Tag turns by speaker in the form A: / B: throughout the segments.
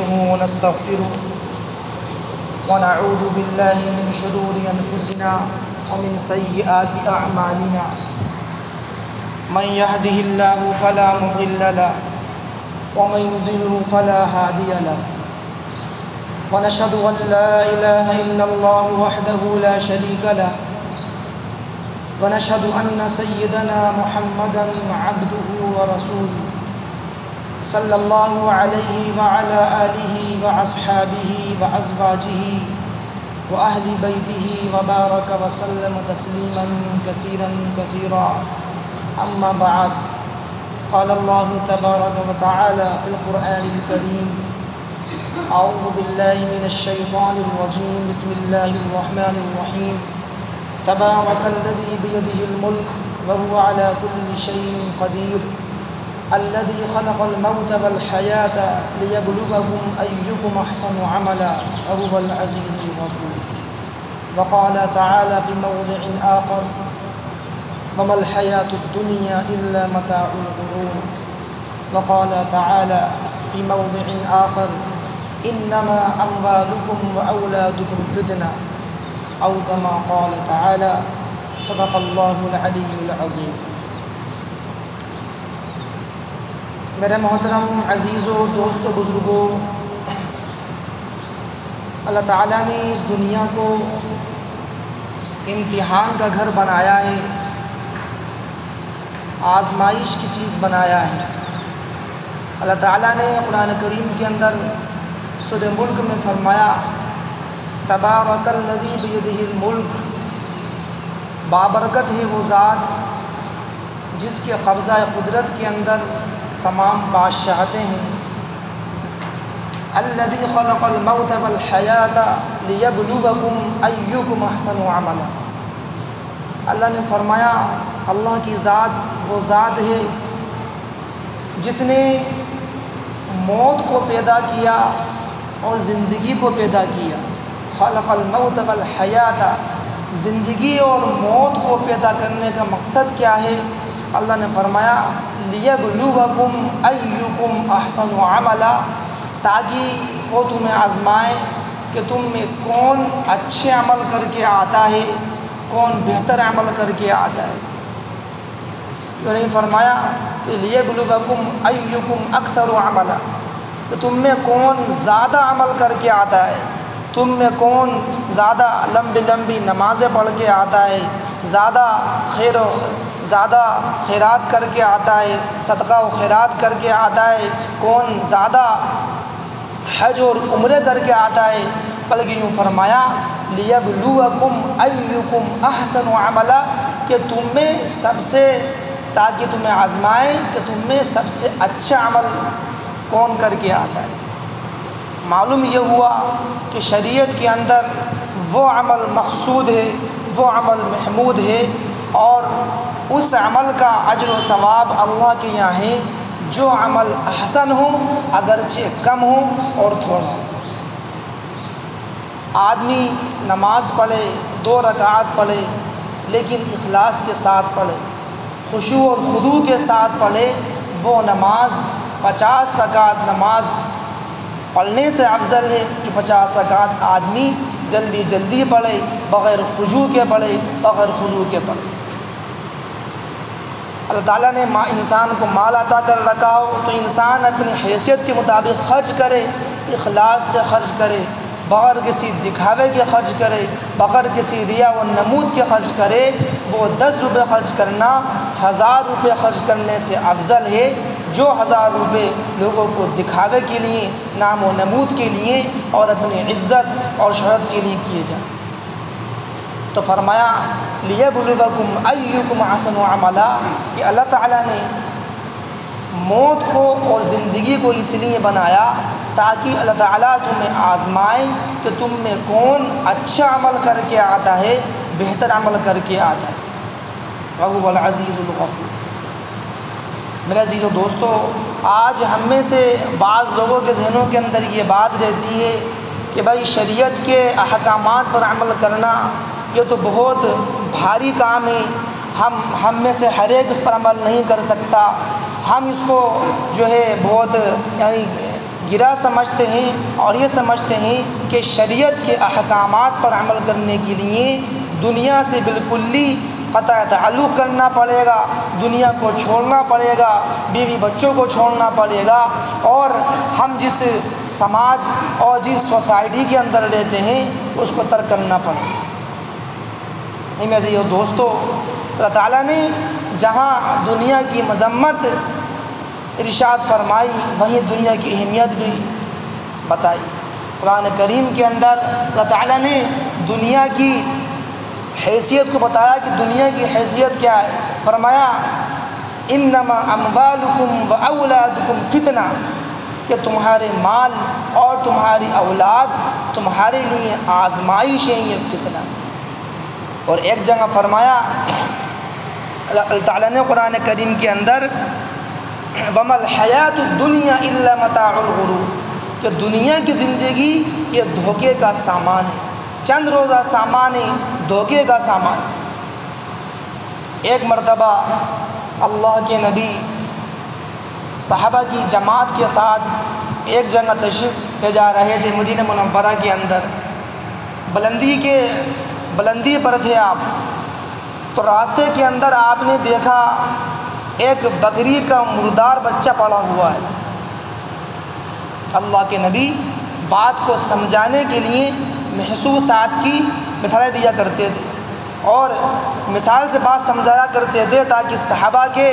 A: ونستعينه ونستغفره ونعوذ بالله من شرور أنفسنا ومن سيئات أعمالنا من يهده الله فلا مضل له ومن يضلل فلا هادي له ونشهد أن لا إله إلا الله وحده لا شريك له ونشهد أن سيدنا محمدا عبده ورسوله صلى الله عليه وعلى آله وأصحابه وأزواجه وأهل بيته وبارك وسلم تسليما كثيرا كثيرا أما بعد قال الله تبارك وتعالى في القرآن الكريم أعوذ بالله من الشيطان الرجيم بسم الله الرحمن الرحيم تبارك الذي بيده الملك وهو على كل شيء قدير الذي خلق الموت والحياة ليبلوكم أيكم أحسن عملا وهو العزيز الغفور وقال تعالى في موضع آخر وما الحياة الدنيا إلا متاع الغرور وقال تعالى في موضع آخر إنما أموالكم وأولادكم فتنة أو كما قال تعالى صدق الله العلي العظيم۔ میرے محترم عزیزوں، دوستوں، بزرگوں، اللہ تعالیٰ نے اس دنیا کو امتحان کا گھر بنایا ہے، آزمائش کی چیز بنایا ہے۔ اللہ تعالیٰ نے قرآن کریم کے اندر سورہ ملک میں فرمایا تبارک الذی بیدہ الملک، بابرکت ہے وہ ذات جس کے قبضہ قدرت کے اندر تمام بادشاہتیں ہیں۔ الذی خلق الموت والحیاۃ لیبلوکم ایکم احسن عملا، اللہ نے فرمایا اللہ کی ذات وہ ذات ہے جس نے موت کو پیدا کیا اور زندگی کو پیدا کیا۔ خلق الموت والحیاۃ، زندگی اور موت کو پیدا کرنے کا مقصد کیا ہے؟ اللہ نے فرمایا لیبلوکم ایکم احسن عملا، تاکہ وہ تمہیں آزمائے کہ تم میں کون اچھے عمل کر کے آتا ہے، کون بہتر عمل کر کے آتا ہے۔ یوں نہیں فرمایا کہ لیبلوکم ایکم اکثر عملا، کہ تم میں کون زیادہ عمل کر کے آتا ہے، تم میں کون زیادہ لمبی نمازیں پڑھ کے آتا ہے، زیادہ خیرات کر کے آتا ہے، صدقہ و خیرات کر کے آتا ہے، کون زیادہ حج اور عمرے کر کے آتا ہے، بلکہ یوں فرمایا لیبلوکم ایکم احسن عملا، کہ تم میں سب سے، تاکہ تمہیں آزمائے کہ تم میں سب سے اچھا عمل کون کر کے آتا ہے۔ معلوم یہ ہوا کہ شریعت کے اندر وہ عمل مقصود ہے، وہ عمل محمود ہے، اور اس عمل کا اجر و ثواب اللہ کے یہاں ہے جو عمل احسن ہو، اگرچہ کم ہو اور تھوڑا ہو۔ آدمی نماز پڑھے، 2 رکعات پڑھے، لیکن اخلاص کے ساتھ پڑھے، خشوع اور خضوع کے ساتھ پڑھے، وہ نماز 50 رکعت نماز پڑھنے سے افضل ہے جو 50 رکعت آدمی جلدی پڑھے، بغیر خشوع کے پڑھے، بغیر خضوع کے پڑھے۔ اللہ تعالیٰ نے انسان کو مال عطا کر رکھا ہو تو انسان اپنی حیثیت کے مطابق خرچ کرے، اخلاص سے خرچ کرے، بغیر کسی دکھاوے کے خرچ کرے، بغیر کسی ریا و نمود کے خرچ کرے۔ وہ 10 روپے خرچ کرنا 1000 روپے خرچ کرنے سے افضل ہے جو 1000 روپے لوگوں کو دکھاوے کے لیے، نام و نمود کے لیے اور اپنی عزت اور شہرت کے لیے کیے جائیں۔ تو فرمایا لیبلوکم ایکم احسن عملا، کہ اللہ تعالیٰ نے موت کو اور زندگی کو اس لیے بنایا تاکہ اللہ تعالیٰ تمہیں آزمائے کہ تم میں کون اچھا عمل کر کے آتا ہے، بہتر عمل کر کے آتا ہے۔ وَهُوَ الْعَزِيزُ الْغَفُورُ۔ میرے عزیز و دوستو، آج ہم میں سے بعض لوگوں کے ذہنوں کے اندر یہ بات رہتی ہے کہ بھائی شریعت کے احکامات پر عمل کرنا یہ تو بہت بھاری کام ہے، ہم میں سے ہر ایک اس پر عمل نہیں کر سکتا، ہم اس کو جو ہے بہت گرا سمجھتے ہیں اور یہ سمجھتے ہیں کہ شریعت کے احکامات پر عمل کرنے کے لیے دنیا سے بالکلی قطع تعلق کرنا پڑے گا، دنیا کو چھوڑنا پڑے گا، بیوی بچوں کو چھوڑنا پڑے گا، اور ہم جس سماج اور جس سوسائٹی کے اندر رہتے ہیں اس کو ترک کرنا پڑے گا۔ میرے عزیزو دوستو، اللہ تعالیٰ نے جہاں دنیا کی مذمت ارشاد فرمائی وہیں دنیا کی اہمیت بھی بتائی۔ قرآن کریم کے اندر اللہ تعالیٰ نے دنیا کی حیثیت کو بتایا کہ دنیا کی حیثیت کیا ہے۔ فرمایا انما اموالکم و اولادکم فتنہ، کہ تمہارے مال اور تمہاری اولاد تمہارے لیے آزمائش ہے، یہ فتنہ۔ اور ایک جگہ فرمایا اللہ تعالیٰ نے قرآن کریم کے اندر وَمَا الْحَيَاةُ الدُّنْيَا إِلَّا مَتَاعُ الْغُرُورِ، کہ دنیا کی زندگی یہ دھوکے کا سامان ہے، چند روزہ سامان ہے، دھوکے کا سامان۔ ایک مرتبہ اللہ کے نبی صحابہ کی جماعت کے ساتھ ایک جگہ تشریف لے جا رہے تھے مدینہ منورہ کے اندر، بلندی پر تھے آپ، تو راستے کے اندر آپ نے دیکھا ایک بکری کا مردار بچہ پڑا ہوا ہے۔ اللہ کے نبی بات کو سمجھانے کے لیے محسوسات کی مثالیں دیا کرتے تھے اور مثال سے بات سمجھایا کرتے تھے تاکہ صحابہ کے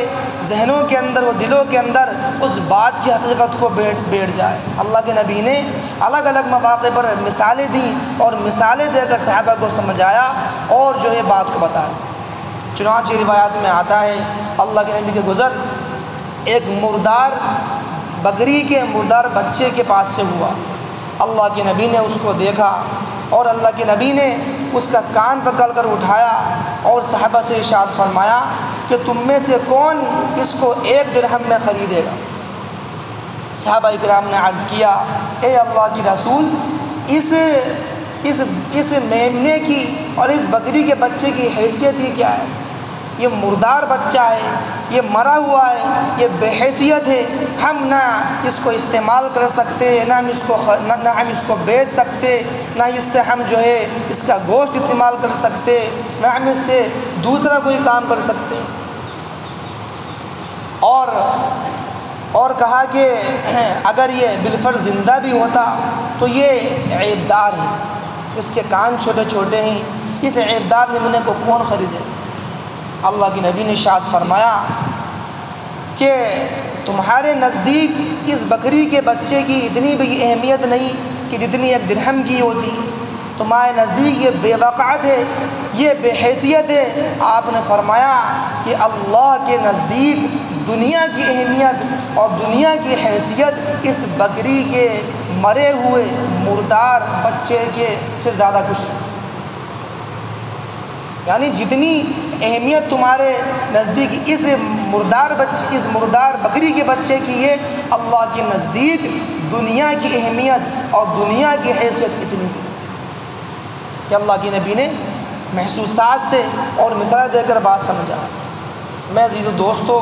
A: ذہنوں کے اندر و دلوں کے اندر اس بات کی حقیقت کو بیٹھ جائے۔ اللہ کے نبی نے الگ الگ مواقع پر مثالیں دیں اور مثالیں دے کر صحابہ کو سمجھایا اور جو ہے بات کو بتایا۔ چنانچہ روایات میں آتا ہے اللہ کے نبی کے گزر ایک مردار بکری کے مردار بچے کے پاس سے ہوا۔ اللہ کے نبی نے اس کو دیکھا اور اللہ کے نبی نے اس کا کان پکڑ کر اٹھایا اور صحابہ سے ارشاد فرمایا کہ تم میں سے کون اس کو 1 درہم میں خریدے گا؟ صحابہ اکرام نے عرض کیا اے اللہ کی رسول، اس میمنے کی اور اس بکری کے بچے کی حیثیت ہی کیا ہے؟ یہ مردار بچہ ہے، یہ مرا ہوا ہے، یہ بے حیثیت ہے، ہم نہ اس کو استعمال کر سکتے، نہ ہم اس کو بیچ سکتے، نہ اس سے ہم جو ہے اس کا گوشت استعمال کر سکتے، نہ ہم اس سے دوسرا کوئی کام کر سکتے۔ اور کہا کہ اگر یہ بالفرض زندہ بھی ہوتا تو یہ عیبدار ہے، اس کے کان چھوٹے چھوٹے ہیں، اس عیبدار نمونے کو کون خریدے؟ اللہ کے نبی نے ارشاد فرمایا کہ تمہارے نزدیک اس بکری کے بچے کی اتنی بھی اہمیت نہیں کہ جتنی 1 درہم کی ہوتی، تمہارے نزدیک یہ بے وقعت ہے، یہ بے حیثیت ہے۔ آپ نے فرمایا کہ اللہ کے نزدیک دنیا کی اہمیت اور دنیا کی حیثیت اس بکری کے مرے ہوئے مردار بچے کے سے زیادہ کچھ نہیں۔ یعنی جتنی اہمیت تمہارے نزدیک اس مردار بکری کے بچے کی ہے، اللہ کے نزدیک دنیا کی اہمیت اور دنیا کی حیثیت اتنی بھی کہ اللہ کے نبی نے محسوسات سے اور مثال دے کر بات سمجھا۔ میں عزیز دوستو،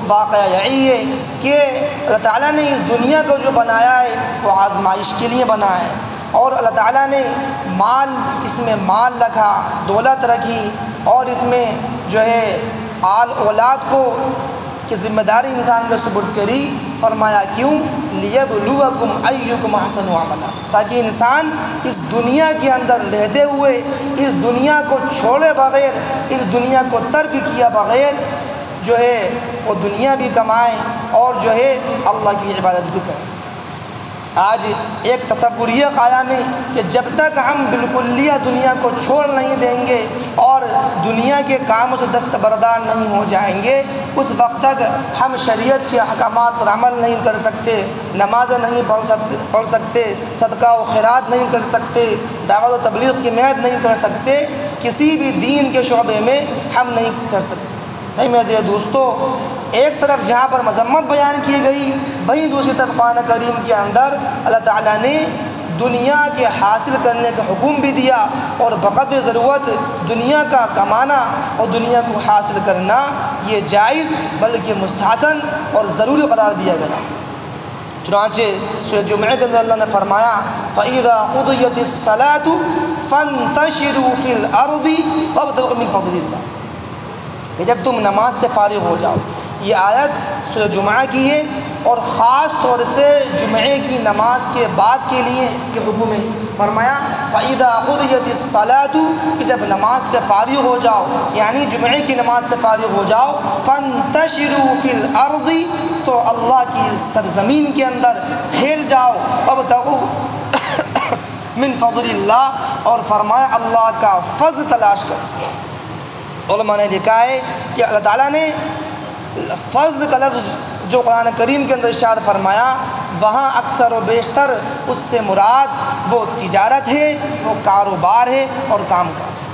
A: واقعہ یہی ہے کہ اللہ تعالیٰ نے اس دنیا کو جو بنایا ہے وہ آزمائش کے لیے بنایا ہے، اور اللہ تعالیٰ نے اس میں مال رکھا، دولت رکھی، اور اس میں جو ہے آل اولاد کو کی ذمہ داری انسان کو سپرد کری۔ فرمایا کیوں؟ لیبلوکم ایکم احسن عملا، تاکہ انسان اس دنیا کے اندر رہتے ہوئے اس دنیا کو چھوڑے بغیر، اس دنیا کو ترک کیا بغیر جو ہے وہ دنیا بھی کمائے اور جو ہے اللہ کی عبادت بھی کرے۔ آج ایک تصور یہ قائم ہے کہ جب تک ہم بالکلیہ دنیا کو چھوڑ نہیں دیں گے اور دنیا کے کاموں سے دستبردار نہیں ہو جائیں گے، اس وقت تک ہم شریعت کے احکامات پر عمل نہیں کر سکتے، نمازیں نہیں پڑھ سکتے، صدقہ و خیرات نہیں کر سکتے، دعوت و تبلیغ کی محنت نہیں کر سکتے، کسی بھی دین کے شعبے میں ہم نہیں چڑھ سکتے۔ نہیں میرے دوستو، ایک طرف جہاں پر مذمت بیان کی گئی، وہیں دوسری طرف قرآن کریم کے اندر اللہ تعالیٰ نے دنیا کے حاصل کرنے کا حکم بھی دیا، اور بقدر ضرورت دنیا کا کمانا اور دنیا کو حاصل کرنا یہ جائز بلکہ مستحسن اور ضروری قرار دیا گیا۔ چنانچہ سورہ جمعہ کے اندر اللہ نے فرمایا فَإِذَا قُضِيَتِ الصَّلَاةُ فَانْتَشِرُوا فِي الْأَرْضِ وَابْتَغُوا مِنْ فَضْلِ اللَّهِ کہ جب تم نماز سے فارغ ہو جاؤ. یہ آیت سورہ جمعہ کی ہے اور خاص طور سے جمعے کی نماز کے بعد کے لیے یہ حکم ہے. فرمایا فَإِذَا قُضِيَتِ الصَّلَاةُ کہ جب نماز سے فارغ ہو جاؤ یعنی جمعے کی نماز سے فارغ ہو جاؤ فَانْتَشِرُوا فِي الْأَرْضِ تو اللہ کی سرزمین کے اندر پھیل جاؤ. وَابْتَغُوا مِنْ فَضْلِ اللَّهِ اور فرمایا اللہ کا فضل تلاش کرو. علماء نے لکھا ہے کہ اللہ تعالیٰ نے فضل کا لفظ جو قرآن کریم کے اندر ارشاد فرمایا وہاں اکثر و بیشتر اس سے مراد وہ تجارت ہے، وہ کاروبار ہے اور کام کاج ہے.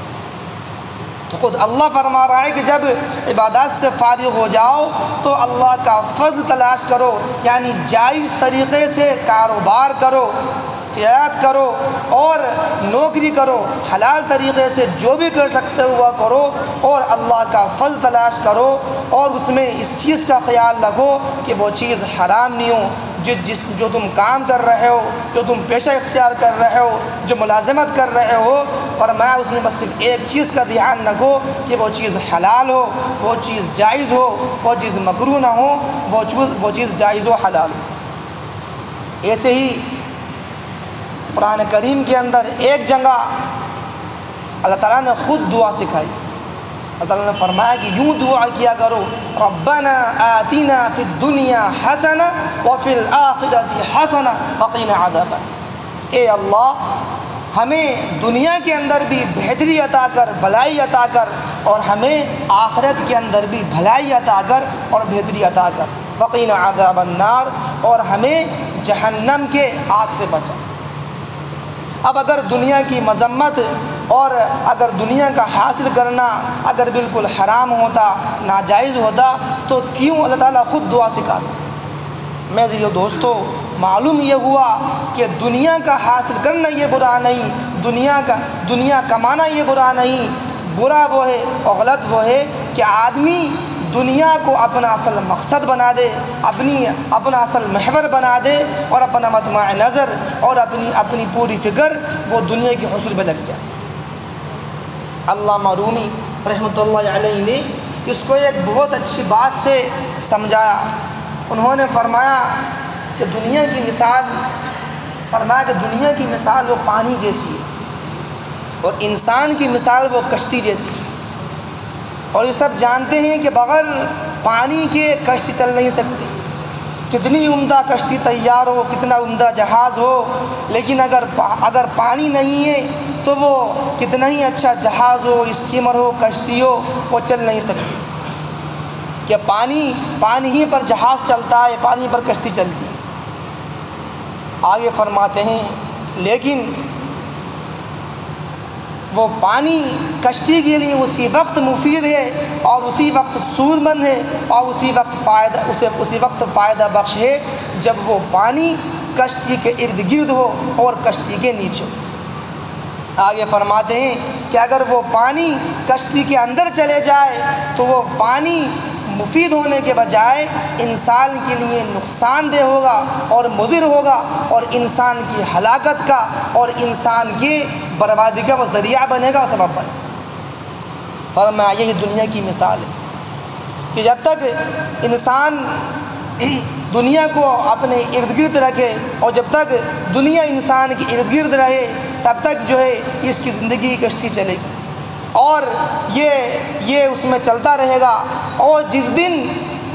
A: تو خود اللہ فرما رہا ہے کہ جب عبادات سے فارغ ہو جاؤ تو اللہ کا فضل تلاش کرو، یعنی جائز طریقے سے کاروبار کرو، تجارت کرو اور نوکری کرو، حلال طریقے سے جو بھی کر سکتے ہو وہ کرو اور اللہ کا فضل تلاش کرو اور اس میں اس چیز کا خیال رکھو کہ وہ چیز حرام نہیں ہو. جو تم کام کر رہے ہو، جو تم پیشہ اختیار کر رہے ہو، جو ملازمت کر رہے ہو، فرمایا اس میں بس صرف ایک چیز کا دھیان رکھو کہ وہ چیز حلال ہو، وہ چیز جائز ہو، وہ چیز مکروہ نہ ہو، وہ چیز جائز و حلال ہو. ایسے ہی قرآن کریم کے اندر ایک جگہ اللہ تعالیٰ نے خود دعا سکھائی. اللہ تعالیٰ نے فرمایا کہ یوں دعا کیا کرو ربنا آتنا فی الدنیا حسنہ وفی الآخرۃ حسنہ وقنا عذاب النار. اے اللہ ہمیں دنیا کے اندر بھی بہتری عطا کر، بھلائی عطا کر اور ہمیں آخرت کے اندر بھی بھلائی عطا کر اور بہتری عطا کر. وقنا عذاب النار اور ہمیں جہنم کے آگ سے بچا. اب اگر دنیا کی مذمت اور اگر دنیا کا حاصل کرنا اگر بالکل حرام ہوتا، ناجائز ہوتا تو کیوں اللہ تعالیٰ خود دعا سکھاتا؟ میں دوستو معلوم یہ ہوا کہ دنیا کا حاصل کرنا یہ برا نہیں، دنیا کمانا یہ برا نہیں. برا وہ ہے اور غلط وہ ہے کہ آدمی دنیا کو اپنا اصل مقصد بنا دے، اپنا اصل محور بنا دے اور اپنا مطمع نظر اور اپنی پوری فکر وہ دنیا کے حصول میں لگ جائے. علامہ رومی رحمۃ اللہ علیہ نے اس کو ایک بہت اچھی بات سے سمجھایا. انہوں نے فرمایا کہ دنیا کی مثال وہ پانی جیسی ہے اور انسان کی مثال وہ کشتی جیسی ہے. اور یہ سب جانتے ہیں کہ بغیر پانی کے کشتی چل نہیں سکتی. کتنی عمدہ کشتی تیار ہو، کتنا عمدہ جہاز ہو، لیکن اگر پانی نہیں ہے تو وہ کتنا ہی اچھا جہاز ہو، اسٹیمر ہو، کشتی ہو، وہ چل نہیں سکتی. کہ پانی ہی پر جہاز چلتا ہے، پانی پر کشتی چلتی ہے. آگے فرماتے ہیں لیکن وہ پانی کشتی کے لیے اسی وقت مفید ہے اور اسی وقت سود مند ہے اور اسی وقت فائدہ بخش ہے جب وہ پانی کشتی کے ارد گرد ہو اور کشتی کے نیچے ہو. آگے فرماتے ہیں کہ اگر وہ پانی کشتی کے اندر چلے جائے تو وہ پانی مفید ہونے کے بجائے انسان کے لیے نقصان دہ ہوگا اور مضر ہوگا اور انسان کی ہلاکت کا اور انسان کی بربادی کا وہ ذریعہ بنے گا، سبب بنے گا. فرمایا یہی دنیا کی مثال ہے کہ جب تک انسان دنیا کو اپنے ارد گرد رکھے اور جب تک دنیا انسان کے ارد گرد رہے تب تک جو ہے اس کی زندگی کشتی چلے گی اور یہ اس میں چلتا رہے گا. اور جس دن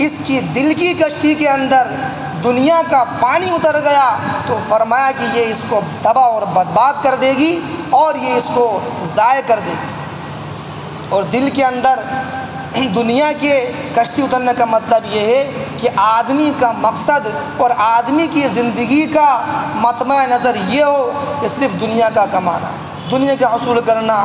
A: اس کی دل کی کشتی کے اندر دنیا کا پانی اتر گیا تو فرمایا کہ یہ اس کو تباہ اور برباد کر دے گی اور یہ اس کو ضائع کر دے گی. اور دل کے اندر دنیا کے کشتی اترنے کا مطلب یہ ہے کہ آدمی کا مقصد اور آدمی کی زندگی کا مطمع نظر یہ ہو کہ صرف دنیا کا کمانا، دنیا کا حصول کرنا.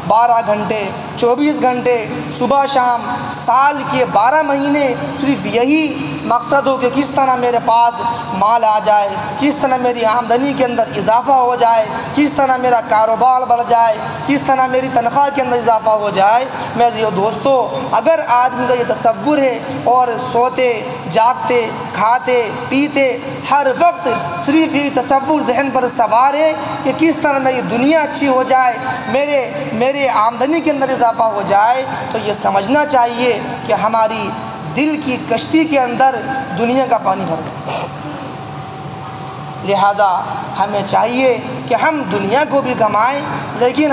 A: 12 گھنٹے 24 گھنٹے صبح شام سال کے 12 مہینے صرف یہی مقصد ہو کہ کس طرح میرے پاس مال آ جائے، کس طرح میری آمدنی کے اندر اضافہ ہو جائے، کس طرح میرا کاروبار بڑھ جائے، کس طرح میری تنخواہ کے اندر اضافہ ہو جائے۔ میں دوستو اگر آدمی کا یہ تصور ہے اور سوتے جاگتے کھاتے پیتے ہر وقت صرف یہ تصور ذہن پر سوار ہے کہ کس طرح میری دنیا اچھی ہو جائے، میرے آمدنی کے اندر اضافہ ہو جائے، تو یہ سمجھنا چاہیے کہ ہماری دل کی کشتی کے اندر دنیا کا پانی بھر گیا۔ لہٰذا ہمیں چاہیے کہ ہم دنیا کو بھی کمائیں، لیکن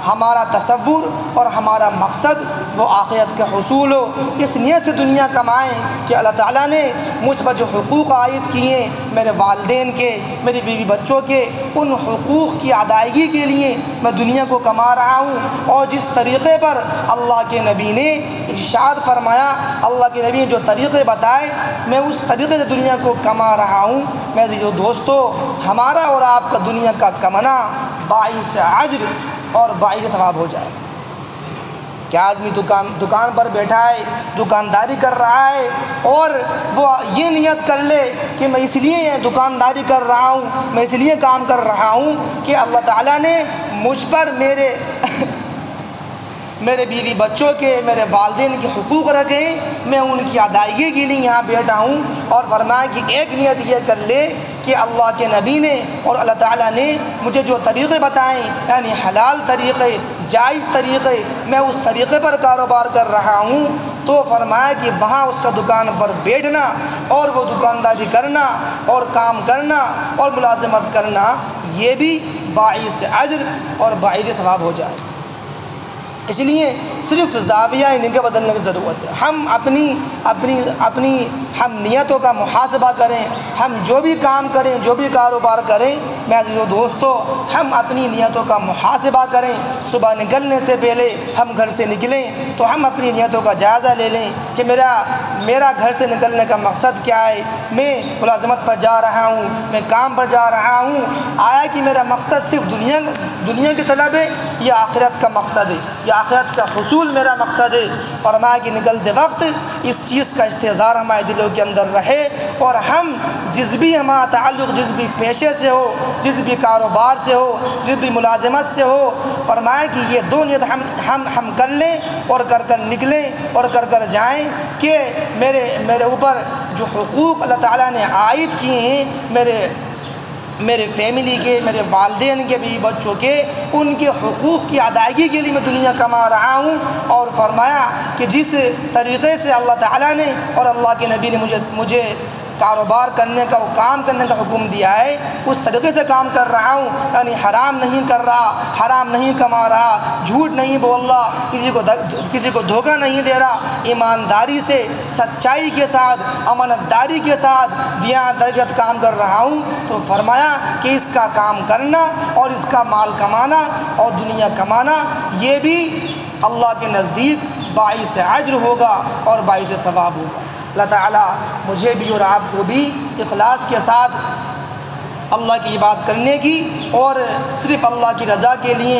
A: ہمارا تصور اور ہمارا مقصد وہ آخرت کا حصول ہو۔ اس نیت سے دنیا کمائیں کہ اللہ تعالیٰ نے مجھ پر جو حقوق عائد کیے میرے والدین کے، میری بیوی بچوں کے، ان حقوق کی ادائیگی کے لیے میں دنیا کو کما رہا ہوں، اور جس طریقے پر اللہ کے نبی نے ارشاد فرمایا، اللہ کے نبی نے جو طریقے بتائے، میں اس طریقے سے دنیا کو کما رہا ہوں۔ میں دوستو ہمارا اور آپ کا دنیا کا کمانا باعث اجر اور باعث ثواب ہو جائے۔ کیا آدمی دکان پر بیٹھا ہے، دکانداری کر رہا ہے، اور وہ یہ نیت کر لے کہ میں اس لیے دکانداری کر رہا ہوں، میں اس لیے کام کر رہا ہوں کہ اللہ تعالیٰ نے مجھ پر میرے بیوی بچوں کے، میرے والدین کے حقوق رکھے، میں ان کی ادائیگی کے لیے یہاں بیٹھا ہوں۔ اور فرمایا کہ ایک نیت یہ کر لے کہ اللہ کے نبی نے اور اللہ تعالیٰ نے مجھے جو طریقے بتائیں، یعنی حلال طریقے، جائز طریقے، میں اس طریقے پر کاروبار کر رہا ہوں، تو فرمایا کہ وہاں اس کا دکان پر بیٹھنا اور وہ دکانداری کرنا اور کام کرنا اور ملازمت کرنا، یہ بھی باعث اجر اور باعث ثواب ہو جائے۔ اس لیے صرف زاویہ نگاہ بدلنے کی ضرورت ہے۔ ہم اپنی ہم نیتوں کا محاسبہ کریں، ہم جو بھی کام کریں، جو بھی کاروبار کریں، میں عزیزو دوستو ہم اپنی نیتوں کا محاسبہ کریں۔ صبح نکلنے سے پہلے ہم گھر سے نکلیں تو ہم اپنی نیتوں کا جائزہ لے لیں کہ میرا گھر سے نکلنے کا مقصد کیا ہے، میں ملازمت پر جا رہا ہوں، میں کام پر جا رہا ہوں، آیا کہ میرا مقصد صرف دنیا کی طلب ہے یا آخرت کا مقصد ہے، یا آخرت کا حصول میرا مقصد ہے۔ فرمایا کہ نکلتے وقت اس چیز کا استحضار ہمارے دلوں کے اندر رہے، اور ہم جس بھی ہمارا تعلق جس بھی پیشے سے ہو، جس بھی کاروبار سے ہو، جس بھی ملازمت سے ہو، فرمایا کہ یہ دو نیت ہم کر لیں اور کر نکلیں اور کر جائیں کہ میرے اوپر جو حقوق اللہ تعالیٰ نے عائد کیے ہیں، میرے فیملی کے، میرے والدین کے، بیوی بچوں کے، ان کے حقوق کی ادائیگی کے لیے میں دنیا کما رہا ہوں۔ اور فرمایا کہ جس طریقے سے اللہ تعالیٰ نے اور اللہ کے نبی نے مجھے کاروبار کرنے کا، کام کرنے کا حکم دیا ہے، اس طریقے سے کام کر رہا ہوں، یعنی حرام نہیں کر رہا، حرام نہیں کما رہا، جھوٹ نہیں بول رہا، کسی کو دھوکہ نہیں دے رہا، ایمانداری سے، سچائی کے ساتھ، امانت داری کے ساتھ دیانت کے کام کر رہا ہوں۔ تو فرمایا کہ اس کا کام کرنا اور اس کا مال کمانا اور دنیا کمانا، یہ بھی اللہ کے نزدیک باعث اجر ہوگا اور باعث ثواب ہوگا۔ اللہ تعالیٰ مجھے بھی اور آپ کو بھی اخلاص کے ساتھ اللہ کی عبادت کرنے کی اور صرف اللہ کی رضا کے لیے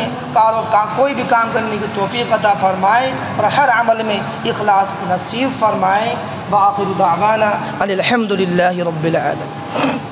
A: کوئی بھی کام کرنے کی توفیق عطا فرمائے، اور ہر عمل میں اخلاص نصیب فرمائے۔ وآخر دعوانا ان الحمد للہ رب العالمین۔